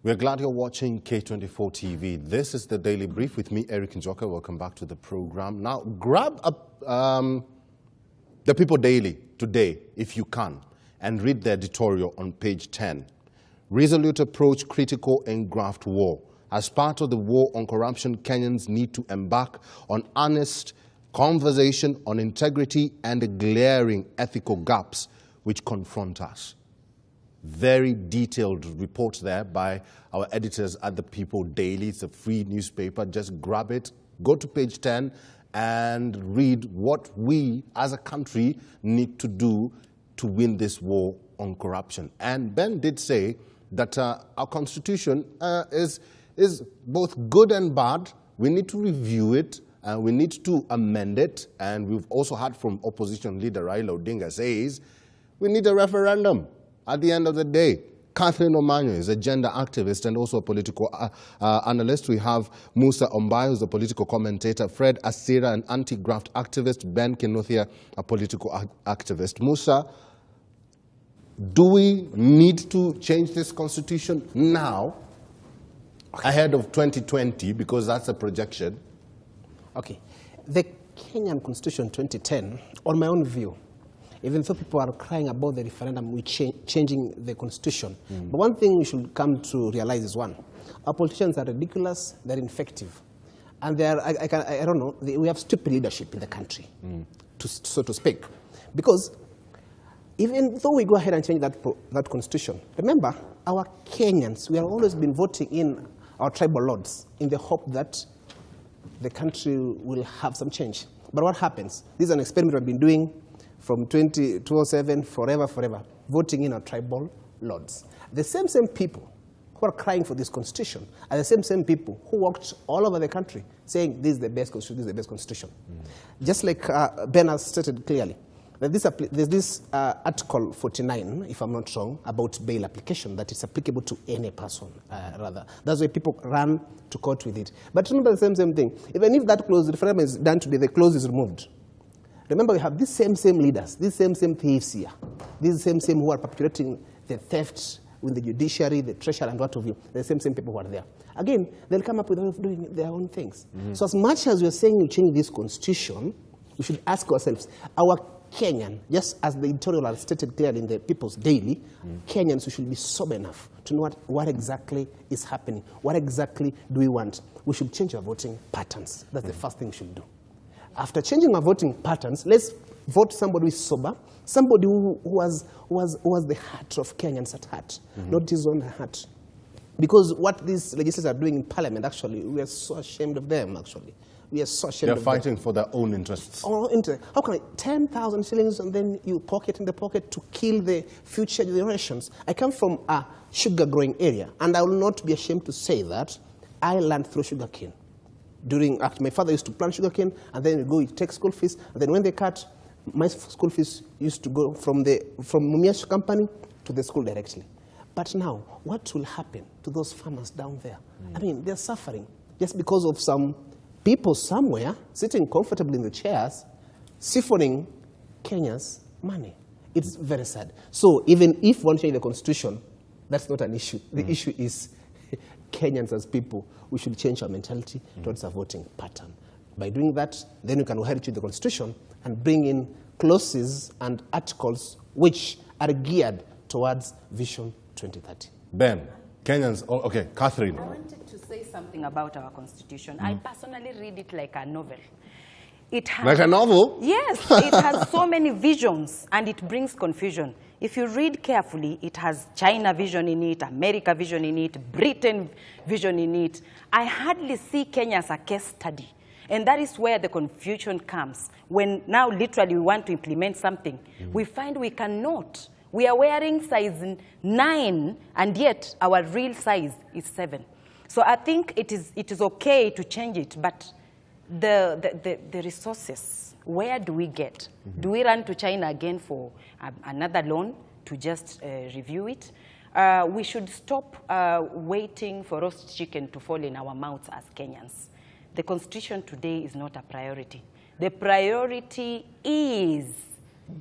We're glad you're watching K24 TV. This is the Daily Brief with me, Eric Njoka. Welcome back to the program. Now, grab up the People Daily today, if you can, and read the editorial on page 10. Resolute approach, critical engraft war. As part of the war on corruption, Kenyans need to embark on honest conversation on integrity and the glaring ethical gaps which confront us. Very detailed report there by our editors at the People Daily. It's a free newspaper. Just grab it, go to page 10 and read what we as a country need to do to win this war on corruption. And Ben did say that our constitution is both good and bad. We need to review it. We need to amend it. And we've also heard from opposition leader Raila Odinga says we need a referendum. At the end of the day, Catherine Omanyo is a gender activist and also a political analyst. We have Musa Ombai, who's a political commentator, Fred Asira, an anti-graft activist, Ben Kinothia, a political activist. Musa, do we need to change this constitution now, ahead of 2020, because that's a projection? Okay. The Kenyan Constitution 2010, on my own view, even though people are crying about the referendum, we're changing the constitution. But one thing we should come to realize is one, our politicians are ridiculous, they're ineffective. And they are, I don't know, we have stupid leadership in the country, so to speak. Because even though we go ahead and change that constitution, remember, our Kenyans, we have always been voting in our tribal lords in the hope that the country will have some change. But what happens? This is an experiment we've been doing from 2007, forever, voting in our tribal lords. The same people who are crying for this constitution are the same people who walked all over the country saying this is the best constitution, this is the best constitution. Just like Ben has stated clearly, that there's this Article 49, if I'm not wrong, about bail application that is applicable to any person, rather. That's why people run to court with it. But remember the same thing. Even if that clause, the referendum is done today, the clause is removed. Remember, we have these same leaders, these same thieves here, these same who are perpetrating the theft with the judiciary, the treasury, and what have you. The same people who are there. Again, they'll come up with doing their own things. So as much as we're saying we change this constitution, we should ask ourselves, our Kenyan, just as the editorial has stated clearly in the People's Daily, Kenyans, we should be sober enough to know what exactly is happening. What exactly do we want? We should change our voting patterns. That's the first thing we should do. After changing our voting patterns, let's vote somebody who is sober, somebody who was the heart of Kenyans at heart, not his own heart. Because what these legislators are doing in Parliament, actually, we are so ashamed of them, actually. We are so ashamed of them. They're fighting for their own interests. Our interest. How can 10,000 shillings and then you pocket in the pocket to kill the future generations? I come from a sugar-growing area, and I will not be ashamed to say that I learned through sugarcane. My father used to plant sugarcane, and then you take school fees, and then when they cut, my school fees used to go from Mumia's company to the school directly. But now, what will happen to those farmers down there? I mean, they're suffering just because of some people somewhere sitting comfortably in the chairs, siphoning Kenya's money. It's very sad. So even if one change the constitution, that's not an issue. The issue is Kenyans as people, we should change our mentality towards our voting pattern. By doing that, then we can go ahead and change the constitution and bring in clauses and articles which are geared towards Vision 2030. Ben, Kenyans, okay, Catherine. I wanted to say something about our constitution. I personally read it like a novel. It has, like a novel? Yes, it has so many visions and it brings confusion. If you read carefully, it has China vision in it, America vision in it, Britain vision in it. I hardly see Kenya as a case study. And that is where the confusion comes. When now literally we want to implement something, we find we cannot. We are wearing size 9, and yet our real size is 7. So I think it is okay to change it, but the resources, where do we get? Do we run to China again for another loan to just review it? We should stop waiting for roast chicken to fall in our mouths as Kenyans. The constitution today is not a priority. The priority is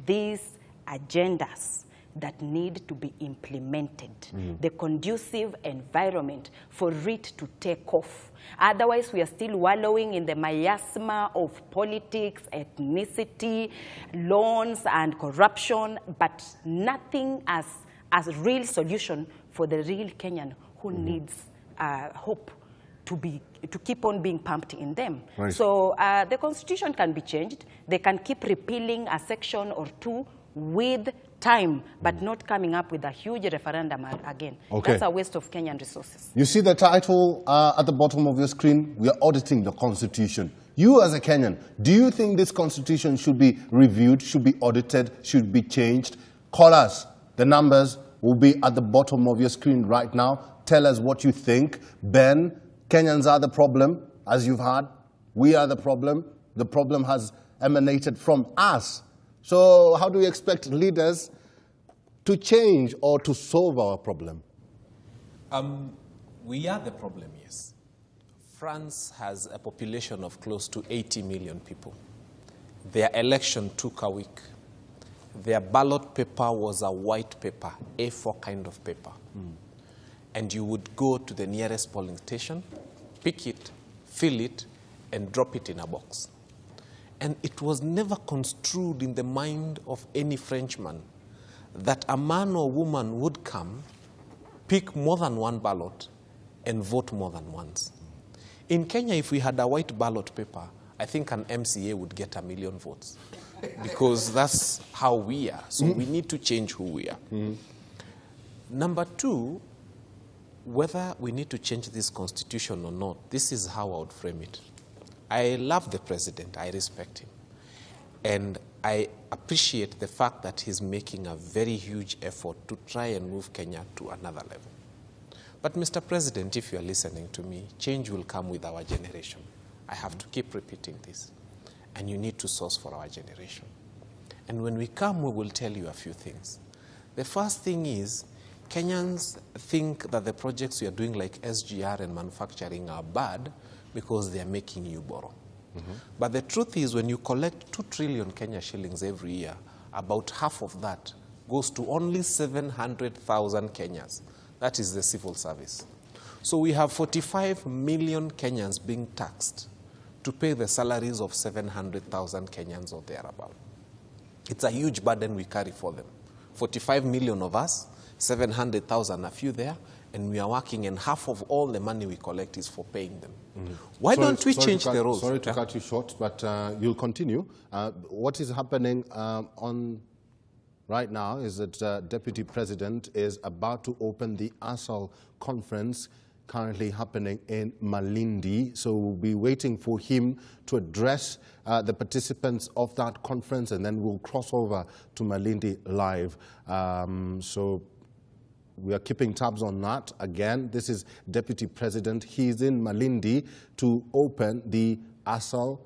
these agendas that need to be implemented, the conducive environment for it to take off. Otherwise, we are still wallowing in the miasma of politics, ethnicity, loans, and corruption, but nothing as a real solution for the real Kenyan who needs hope to keep on being pumped in them. Right. So the constitution can be changed. They can keep repealing a section or two with time, but not coming up with a huge referendum again. Okay. That's a waste of Kenyan resources. You see the title at the bottom of your screen? We are auditing the Constitution. You as a Kenyan, do you think this Constitution should be reviewed, should be audited, should be changed? Call us. The numbers will be at the bottom of your screen right now. Tell us what you think. Ben, Kenyans are the problem, as you've heard. We are the problem. The problem has emanated from us. So how do we expect leaders to change or to solve our problem? We are the problem, yes. France has a population of close to 80 million people. Their election took a week. Their ballot paper was a white paper, A4 kind of paper. And you would go to the nearest polling station, pick it, fill it, and drop it in a box. And it was never construed in the mind of any Frenchman that a man or woman would come, pick more than one ballot, and vote more than once. In Kenya, if we had a white ballot paper, I think an MCA would get 1 million votes. Because that's how we are. So we need to change who we are. Number two, whether we need to change this constitution or not, this is how I would frame it. I love the president. I respect him. And I appreciate the fact that he's making a very huge effort to try and move Kenya to another level. But Mr. President, if you're listening to me, change will come with our generation. I have to keep repeating this. And you need to source for our generation. And when we come, we will tell you a few things. The first thing is, Kenyans think that the projects we are doing like SGR and manufacturing are bad because they are making you borrow. But the truth is, when you collect 2 trillion Kenya shillings every year, about half of that goes to only 700,000 Kenyans. That is the civil service. So we have 45 million Kenyans being taxed to pay the salaries of 700,000 Kenyans or thereabout. It's a huge burden we carry for them. 45 million of us, 700,000 a few there, and we are working, and half of all the money we collect is for paying them. Why don't we change the rules? Sorry to cut you short, but you'll continue. What is happening right now is that Deputy President is about to open the ASAL conference currently happening in Malindi. So we'll be waiting for him to address the participants of that conference, and then we'll cross over to Malindi live. So we are keeping tabs on that. Again, this is Deputy President. He's in Malindi to open the ASAL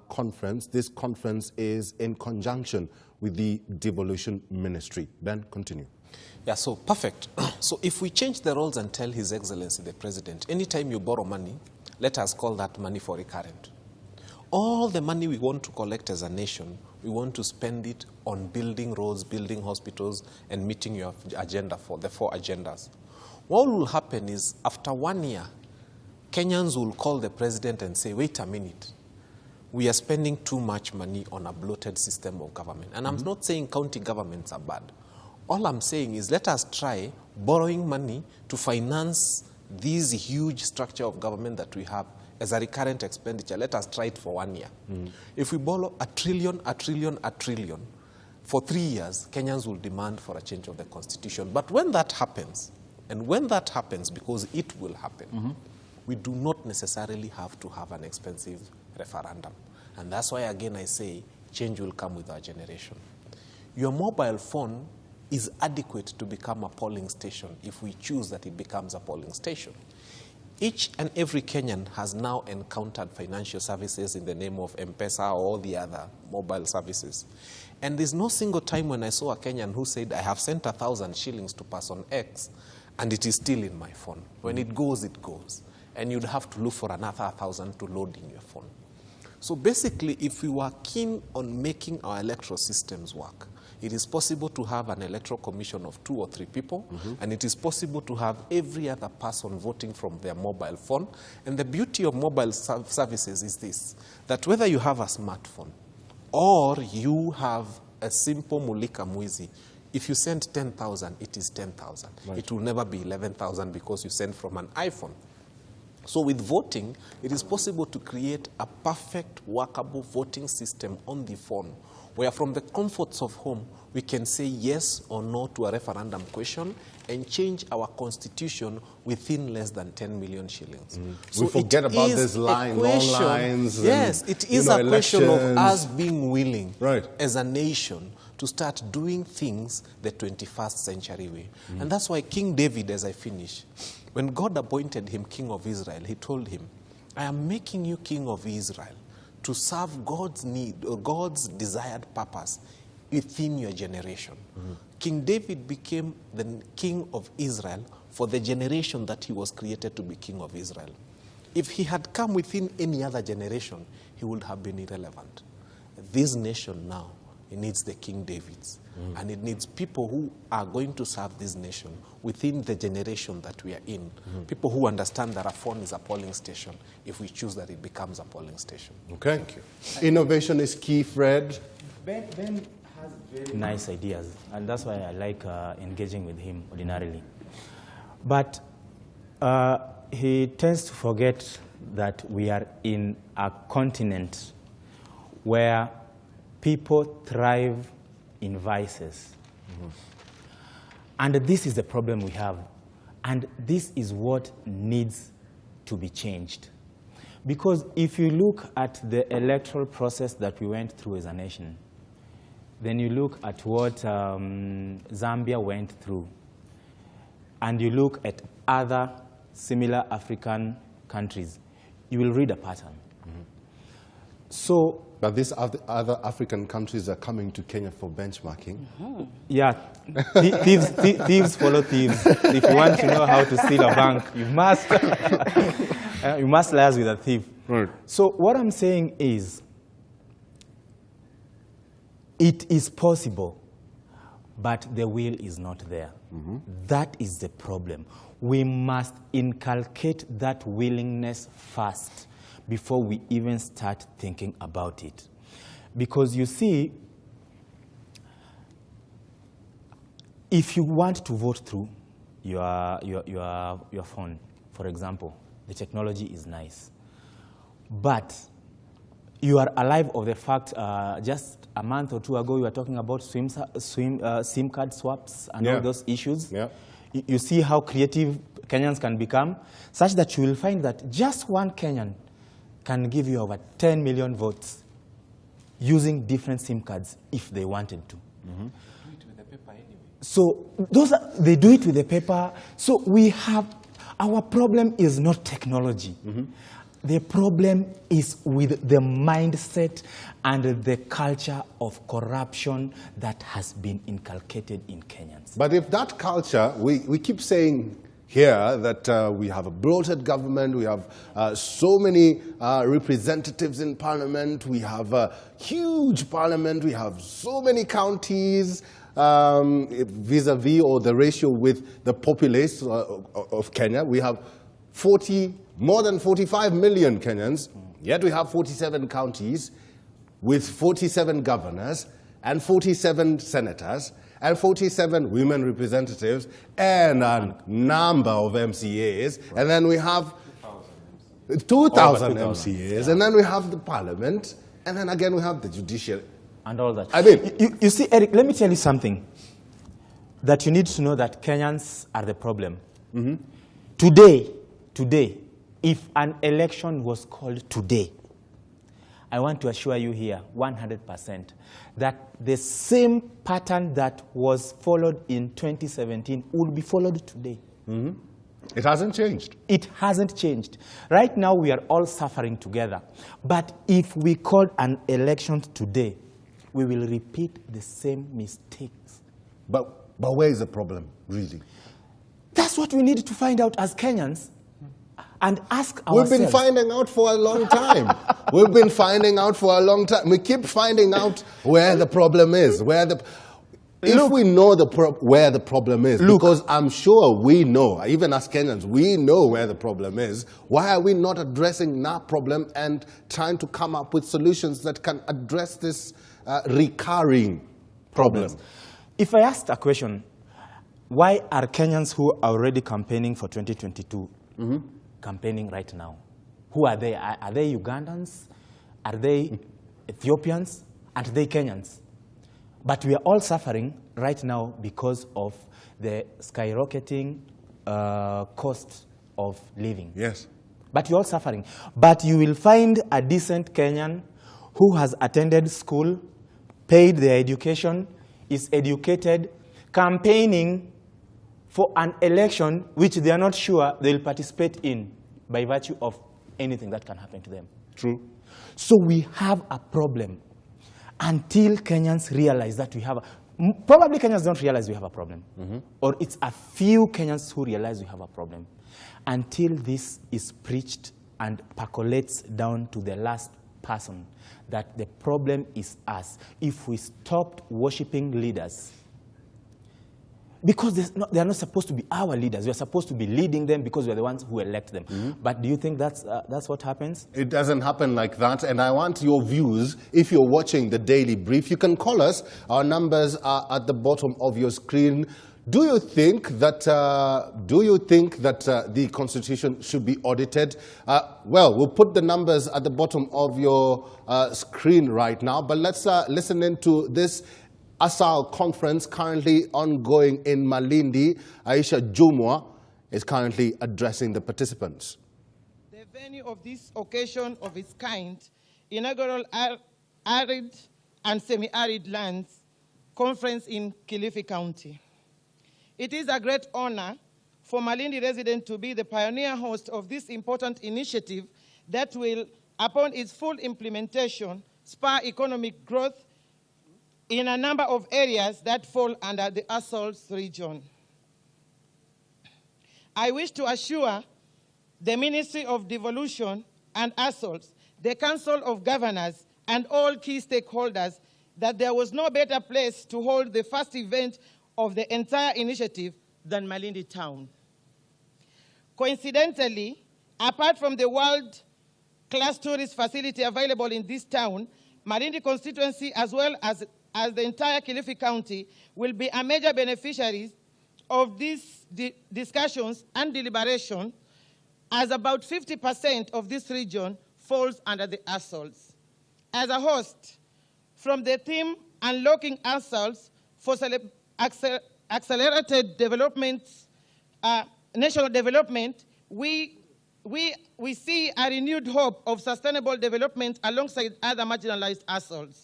conference. This conference is in conjunction with the Devolution Ministry. Ben, continue. Yeah, so perfect. So if we change the roles and tell His Excellency the President, anytime you borrow money, let us call that money for recurrent. All the money we want to collect as a nation, we want to spend it on building roads, building hospitals, and meeting your agenda for the 4 agendas. What will happen is, after 1 year, Kenyans will call the President and say, wait a minute, we are spending too much money on a bloated system of government. And I'm not saying county governments are bad. All I'm saying is, let us try borrowing money to finance this huge structure of government that we have as a recurrent expenditure. Let us try it for 1 year. If we borrow a trillion for 3 years, Kenyans will demand for a change of the constitution. But when that happens, and when that happens, because it will happen, we do not necessarily have to have an expensive referendum. And that's why, again, I say change will come with our generation. Your mobile phone is adequate to become a polling station if we choose that it becomes a polling station. Each and every Kenyan has now encountered financial services in the name of M-Pesa or all the other mobile services. And there's no single time when I saw a Kenyan who said, I have sent 1,000 shillings to person X, and it is still in my phone. When it goes, it goes. And you'd have to look for another 1,000 to load in your phone. So basically, if we were keen on making our electoral systems work, It is possible to have an electoral commission of 2 or 3 people, and it is possible to have every other person voting from their mobile phone. And the beauty of mobile services is this, that whether you have a smartphone or you have a simple mulika mwizi, if you send 10,000, it is 10,000. Right. It will never be 11,000 because you send from an iPhone. So with voting, it is possible to create a perfect workable voting system on the phone, where from the comforts of home, we can say yes or no to a referendum question and change our constitution within less than 10 million shillings. So we forget about this line, long lines. Yes, it is a question of us being willing as a nation to start doing things the 21st century way. And that's why King David, as I finish, when God appointed him king of Israel, he told him, I am making you king of Israel to serve God's need or God's desired purpose within your generation. King David became the king of Israel for the generation that he was created to be king of Israel. If he had come within any other generation, he would have been irrelevant. This nation now, it needs the King Davids. And it needs people who are going to serve this nation within the generation that we are in. People who understand that a phone is a polling station if we choose that it becomes a polling station. Okay. Thank you. Innovation is key, Fred. Ben has very nice ideas, and that's why I like engaging with him ordinarily. But he tends to forget that we are in a continent where people thrive in vices. And this is the problem we have. And this is what needs to be changed. Because if you look at the electoral process that we went through as a nation, then you look at what Zambia went through, and you look at other similar African countries, you will read a pattern. So, but these other African countries are coming to Kenya for benchmarking. Yeah, thieves follow thieves. If you want to know how to steal a bank, you must liaise with a thief. Right. So what I'm saying is, it is possible, but the will is not there. That is the problem. We must inculcate that willingness first before we even start thinking about it. Because you see, if you want to vote through your phone, for example, the technology is nice. But you are alive of the fact, just a month or two ago, you were talking about SIM card swaps and all those issues. You see how creative Kenyans can become, such that you will find that just one Kenyan can give you over 10 million votes using different SIM cards if they wanted to. Do it with the paper anyway. So they do it with the paper. So we have, our problem is not technology. The problem is with the mindset and the culture of corruption that has been inculcated in Kenyans. But if that culture, we keep saying here that we have a bloated government, we have so many representatives in parliament, we have a huge parliament, we have so many counties vis-a-vis or the ratio with the populace of Kenya. We have more than 45 million Kenyans, yet we have 47 counties with 47 governors and 47 senators and 47 women representatives and a number of MCAs. Right. And then we have 2,000 MCAs. And then we have the parliament. And then again we have the judiciary. And all that. I mean, you see, Eric, let me tell you something that you need to know, that Kenyans are the problem. Today, if an election was called today, I want to assure you here, 100%, that the same pattern that was followed in 2017 would be followed today. It hasn't changed. It hasn't changed. Right now, we are all suffering together. But if we call an election today, we will repeat the same mistakes. But where is the problem, really? That's what we need to find out as Kenyans. And ask ourselves. We've been finding out for a long time. We've been finding out for a long time. We keep finding out where the problem is. If we know where the problem is, because I'm sure we know, even as Kenyans, we know where the problem is, why are we not addressing that problem and trying to come up with solutions that can address this recurring problem? If I asked a question, why are Kenyans who are already campaigning for 2022 campaigning right now? Who are they? Are they Ugandans? Are they Ethiopians? Are they Kenyans? But we are all suffering right now because of the skyrocketing cost of living. Yes. But we're all suffering. But you will find a decent Kenyan who has attended school, paid their education, is educated, campaigning for an election which they are not sure they'll participate in by virtue of anything that can happen to them. True. So we have a problem. Until Kenyans realize that we have probably Kenyans don't realize we have a problem. Or it's a few Kenyans who realize we have a problem. Until this is preached and percolates down to the last person, that the problem is us. If we stopped worshiping leaders, because they are not supposed to be our leaders. We are supposed to be leading them because we are the ones who elect them. But do you think that's what happens? It doesn't happen like that, and I want your views. If you're watching the Daily Brief, you can call us. Our numbers are at the bottom of your screen. Do you think that the Constitution should be audited? Well, we'll put the numbers at the bottom of your screen right now, but let's listen into this Asira conference currently ongoing in Malindi. Aisha Jumwa is currently addressing the participants. The venue of this occasion of its kind, inaugural arid and semi-arid lands conference in Kilifi County. It is a great honor for Malindi residents to be the pioneer host of this important initiative that will, upon its full implementation, spur economic growth in a number of areas that fall under the Assaults region. I wish to assure the Ministry of Devolution and Assaults, the Council of Governors, and all key stakeholders that there was no better place to hold the first event of the entire initiative than Malindi town. Coincidentally, apart from the world-class tourist facility available in this town, Malindi constituency as well as the entire Kilifi County will be a major beneficiaries of these discussions and deliberation, as about 50% of this region falls under the assaults. As a host, from the theme Unlocking Assaults for Accelerated Development, National Development, we see a renewed hope of sustainable development alongside other marginalized assaults.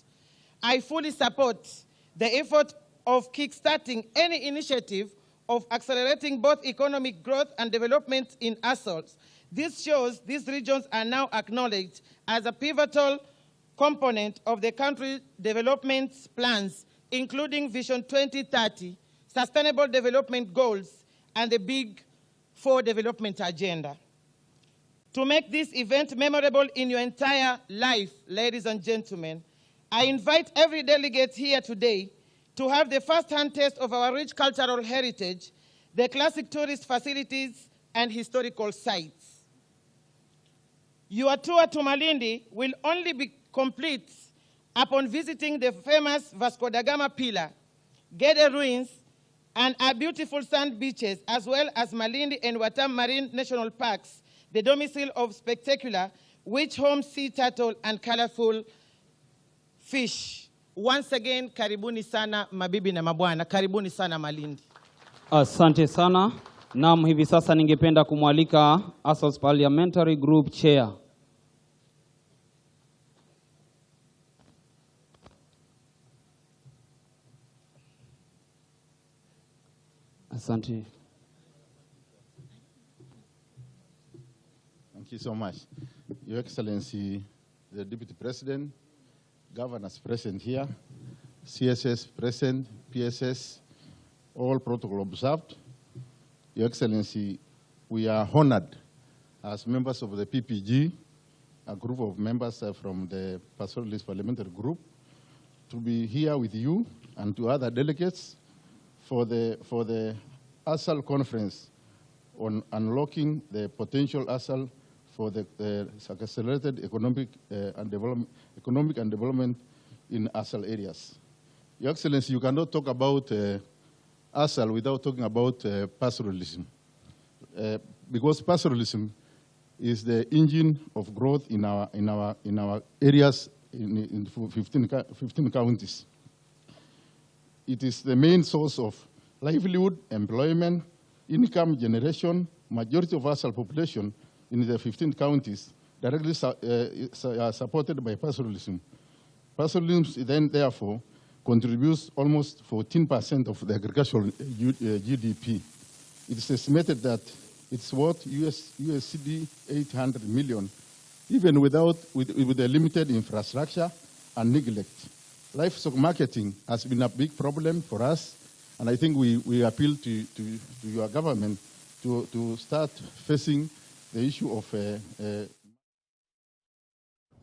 I fully support the effort of kickstarting any initiative of accelerating both economic growth and development in assaults. This shows these regions are now acknowledged as a pivotal component of the country's development plans, including Vision 2030, Sustainable Development Goals, and the Big Four Development Agenda. To make this event memorable in your entire life, ladies and gentlemen, I invite every delegate here today to have the first-hand taste of our rich cultural heritage, the classic tourist facilities, and historical sites. Your tour to Malindi will only be complete upon visiting the famous Vasco da Gama Pillar, Gede ruins, and our beautiful sand beaches, as well as Malindi and Watam Marine National Parks, the domicile of spectacular, which home sea turtle and colorful fish. Once again, karibuni sana mabibi na mabwana, karibuni sana Malindi. Asante sana. Naam, hivi sasa ningependa kumwalika Assaults Parliamentary Group Chair. Asante. Thank you so much. Your Excellency, the Deputy President, Governors present here, CSS present, PSS, all protocol observed. Your Excellency, we are honored as members of the PPG, a group of members from the Pastoralist Parliamentary Group, to be here with you and to other delegates for the ASAL conference on unlocking the potential ASAL for the accelerated economic and development in ASAL areas. Your Excellency, you cannot talk about ASAL without talking about pastoralism, because pastoralism is the engine of growth in our areas in 15 counties. It is the main source of livelihood, employment, income generation. Majority of ASAL population in the 15 counties directly supported by pastoralism. Pastoralism then, therefore, contributes almost 14% of the agricultural GDP. It is estimated that it's worth USD 800 million, even with the limited infrastructure and neglect. Livestock marketing has been a big problem for us, and I think we appeal to your government to start facing the issue of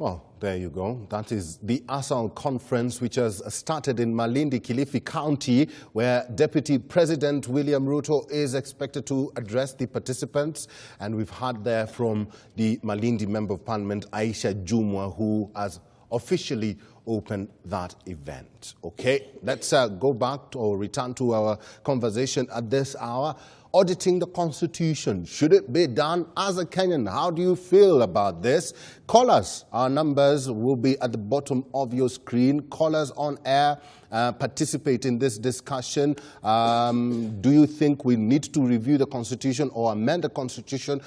Well, there you go. That is the ASAL conference, which has started in Malindi, Kilifi County, where Deputy President William Ruto is expected to address the participants. And we've heard there from the Malindi Member of Parliament, Aisha Jumwa, who has officially opened that event. Okay, let's go back or return to our conversation at this hour. Auditing the Constitution, should it be done? As a Kenyan, how do you feel about this? Call us. Our numbers will be at the bottom of your screen. Call us on air. Participate in this discussion. Do you think we need to review the Constitution or amend the Constitution?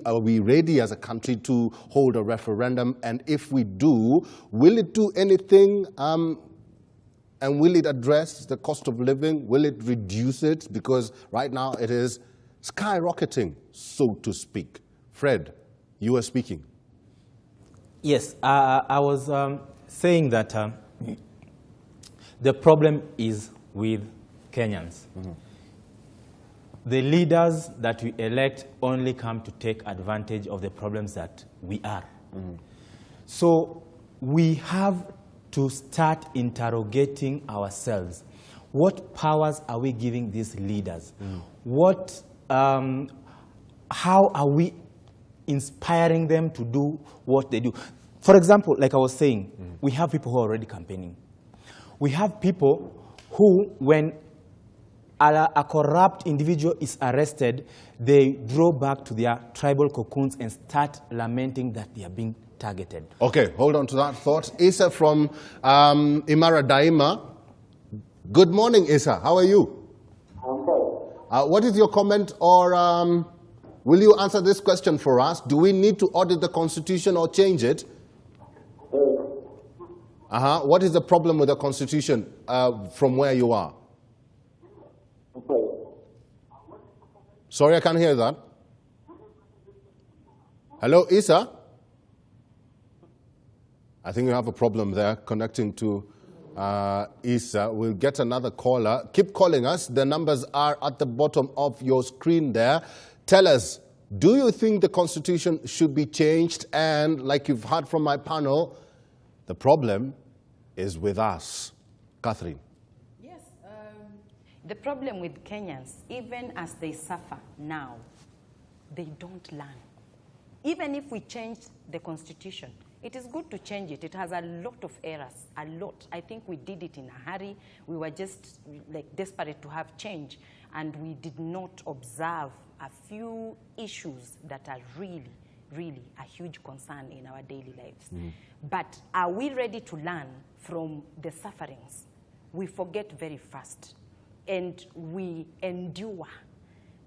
Are we ready as a country to hold a referendum? And if we do, will it do anything? And will it address the cost of living? Will it reduce it? Because right now it is skyrocketing, so to speak. Fred, you were speaking. Yes, I was saying that the problem is with Kenyans. Mm-hmm. The leaders that we elect only come to take advantage of the problems that we are. Mm-hmm. So we have to start interrogating ourselves. What powers are we giving these leaders? How are we inspiring them to do what they do? For example, like I was saying, we have people who are already campaigning. We have people who, when a corrupt individual is arrested, they draw back to their tribal cocoons and start lamenting that they are being targeted. Okay, hold on to that thought. Isa from Imara Daima. Good morning, Isa. How are you? Okay. What is your comment, or will you answer this question for us? Do we need to audit the Constitution or change it? What is the problem with the Constitution from where you are? Okay. Sorry, I can't hear that. Hello, Isa? I think we have a problem there connecting to Isa. We'll get another caller. Keep calling us. The numbers are at the bottom of your screen there. Tell us, do you think the Constitution should be changed? And like you've heard from my panel, the problem is with us. Catherine. Yes. The problem with Kenyans, even as they suffer now, they don't learn. Even if we change the Constitution, it is good to change it. It has a lot of errors, a lot. I think we did it in a hurry. We were just like desperate to have change, and we did not observe a few issues that are really, really a huge concern in our daily lives. But are we ready to learn from the sufferings? We forget very fast, and we endure.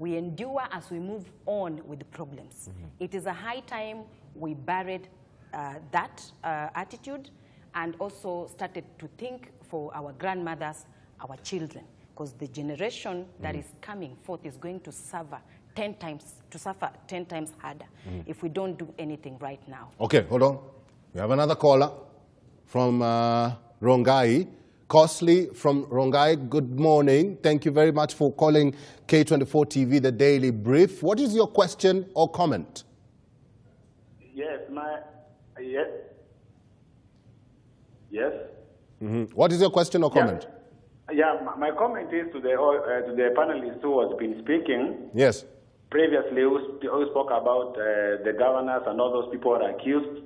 We endure as we move on with the problems. It is a high time we buried that attitude and also started to think for our grandmothers, our children, because the generation that is coming forth is going to suffer 10 times harder if we don't do anything right now. Okay, hold on. We have another caller from Rongai. Costly from Rongai, good morning. Thank you very much for calling K24 TV, the Daily Brief. What is your question or comment? Yes. What is your question or comment? Yeah, my comment is to the panelists who has been speaking. Yes. Previously, who spoke about the governors and all those people are accused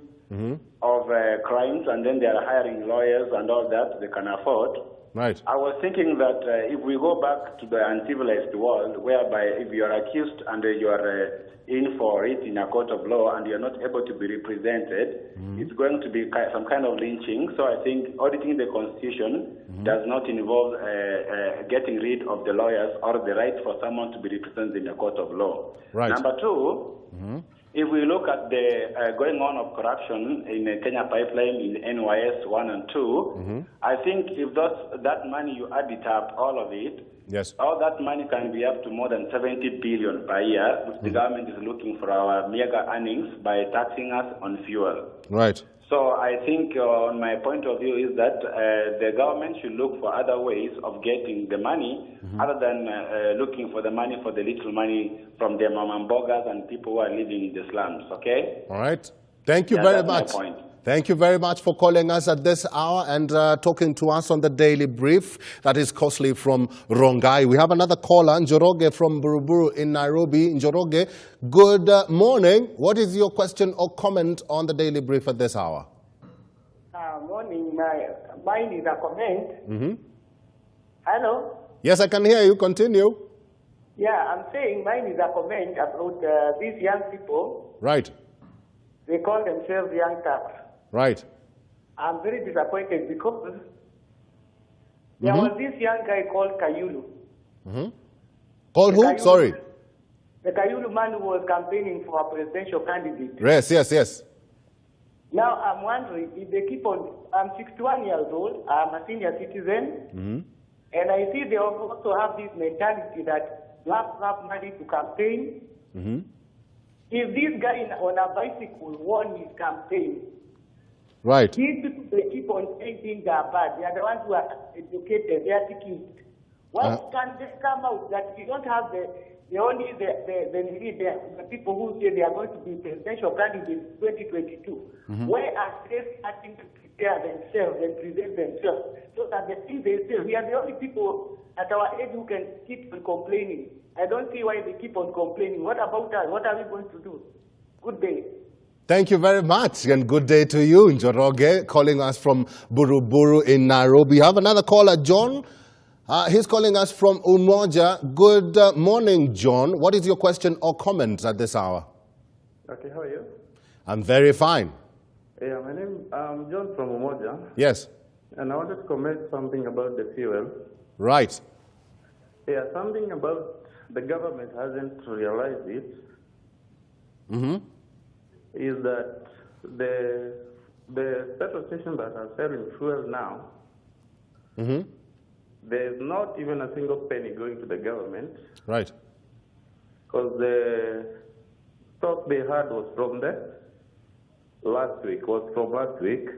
of crimes, and then they are hiring lawyers and all that they can afford. Right. I was thinking that if we go back to the uncivilized world, whereby if you are accused and you are in for it in a court of law and you are not able to be represented, it's going to be some kind of lynching. So I think auditing the Constitution does not involve getting rid of the lawyers or the right for someone to be represented in a court of law. Right. Number two, if we look at the going on of corruption in the Kenya pipeline in NYS 1 and 2, I think if that money, you add it up, all of it, yes, all that money can be up to more than 70 billion per year, which the government is looking for our mega earnings by taxing us on fuel. Right. So I think on my point of view is that the government should look for other ways of getting the money other than looking for the money for the little money from the mamambogas and people who are living in the slums, okay? All right. Thank you very that's much. my point. Thank you very much for calling us at this hour and talking to us on the Daily Brief. That is Costly from Rongai. We have another caller, Njoroge from Buruburu in Nairobi. Njoroge, good morning. What is your question or comment on the Daily Brief at this hour? Morning. Mine is a comment. Hello? Yes, I can hear you. Continue. Yeah, I'm saying mine is a comment about these young people. Right. They call themselves young tax. Right. I'm very disappointed because there was this young guy called Kayulu. Called who? Kayulu, Sorry. The Kayulu man who was campaigning for a presidential candidate. Yes. Now I'm wondering if they keep on. I'm 61 years old. I'm a senior citizen. And I see they also have this mentality that you have to have money to campaign. If this guy on a bicycle won his campaign, right, these people, they keep on saying things are bad. They are the ones who are educated. They are thinking, why can they come out that we don't have the people who say they are going to be presidential candidates in 2022? Where are they starting to prepare themselves and present themselves so that the things they say, we are the only people at our age who can keep on complaining. I don't see why they keep on complaining. What about us? What are we going to do? Good day. Thank you very much and good day to you, Njoroge, calling us from Buruburu in Nairobi. We have another caller, John. He's calling us from Umoja. Good morning, John. What is your question or comment at this hour? Okay, how are you? I'm very fine. Yeah, my name is John from Umoja. Yes. And I wanted to comment something about the fuel. Right. Yeah, something about the government hasn't realized it. Is that the petrol stations that are selling fuel now, there's not even a single penny going to the government. Right. Because the stock they had was from last week.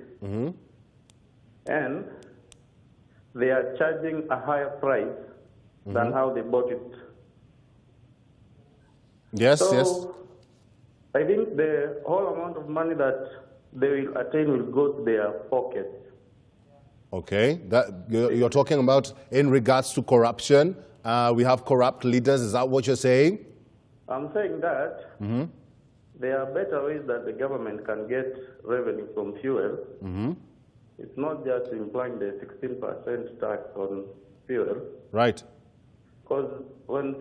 And they are charging a higher price than how they bought it. Yes, so, yes. I think the whole amount of money that they will attain will go to their pockets. Okay, you're talking about in regards to corruption. We have corrupt leaders. Is that what you're saying? I'm saying that there are better ways that the government can get revenue from fuel. It's not just implying the 16% tax on fuel. Right. Because when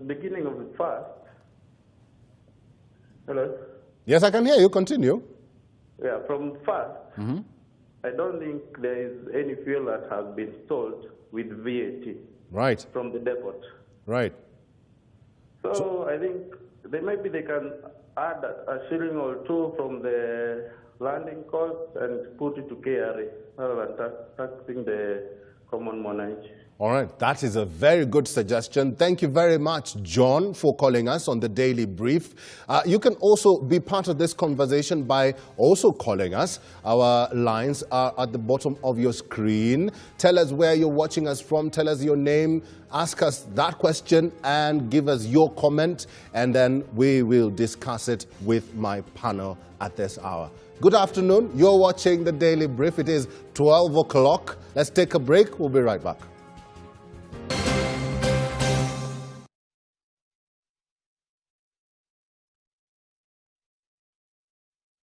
beginning of the fast, hello? Yes, I can hear you. Continue. Yeah, from fast, I don't think there is any fuel that has been sold with VAT. Right. From the depot. Right. So I think maybe they can add a shilling or two from the landing cost and put it to KRA rather than taxing the common monarch. All right, that is a very good suggestion. Thank you very much, John, for calling us on the Daily Brief. You can also be part of this conversation by also calling us. Our lines are at the bottom of your screen. Tell us where you're watching us from. Tell us your name. Ask us that question and give us your comment. And then we will discuss it with my panel at this hour. Good afternoon. You're watching the Daily Brief. It is 12 o'clock. Let's take a break. We'll be right back.